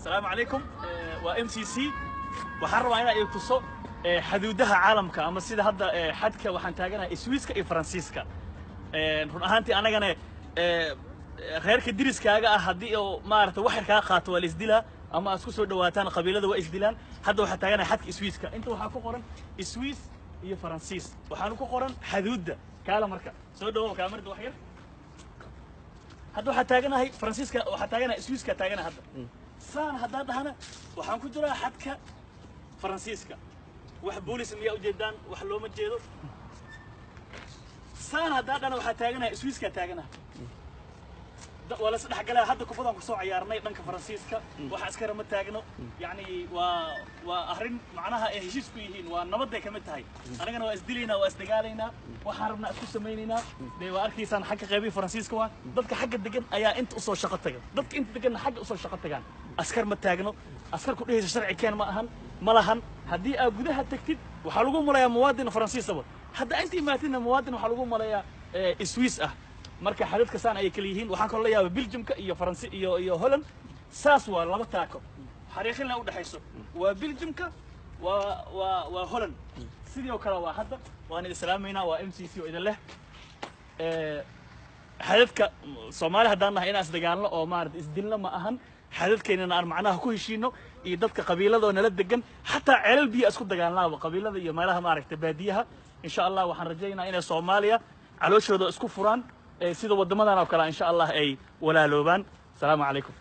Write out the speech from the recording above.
السلام عليكم وام سي سي waxaan rabaa inaan idin tuso xuduudaha caalamka ama sida hadda xadka waxaan taaganahay Swiss-ka iyo Faransiiska run ahaantii anagana reerka diriskaaga ah hadii oo maarta wax ka qaato waa la isdilaa ama isku soo dhawaataan qabiilada waa isdilaan hadda waxaan taaganahay xadka Swiss-ka inta waxaa ku qoran Swiss iyo Faransiis waxaan ku qoran xuduudda kala marka soo dhawo kaamirada wax yar hadda waxaan taaganahay Faransiiska waxaan taaganahay Swiss-ka taaganahay hadda saan hadda dhahana waxaan ku jiraa xadka Faransiiska wax boolis miyaa u jeedaan wax looma jeedo saan hadda dhana waxa taaganahay Swiss-ka taaganahay wala saddex galay hadda ku badan ku soo ciyaarnay dhanka Faransiiska waxa askar ma taagno yani waa arrin macnaha ay heshiis ku yihiin waa nabad ay kamid tahay anagana waa isdilayna waa isdagaalaynaa waxaan rabnaa isku sameeynaa waa arkiisaan xagga qaybi Faransiiska waa dadka xagga degan ayaa inta u soo shaqo tagan dadka inta degan xagga u soo shaqo tagan askar ma taagno askar ku dhehaysa sharci keen ma ahan malahan haddii aad gudaha tagtid waxa lagu malayaa muwaadin Faransiis ah hadda inta imaatina muwaadin waxa lagu malayaa Swiss ah marka xadadka saan ay kala yihiin waxaan kala yaabaa Belgiumka iyo Faransi iyo Holland saas waa laba taako xariiqina u dhaxayso waa Belgiumka waa Holland sidoo kale waa hadda waan islaameyna waa MCC oo idin leh xadadka Soomaaliya hadaan nahay inaas dagaalno oo maarad isdilna ma ahan xadadkeena aan macnaha ku heshiino iyo dadka qabiilada nala degan hatta ceelal biyo isku dagaalnaa qabiilada iyo meelaha maaragtay baadiyaha insha Allah waxaan rajaynaynaa inay Soomaaliya calooshooda isku furaan sida wadamadan oo kale insha Allah ay walaaloobaan. Assalamu alaykum.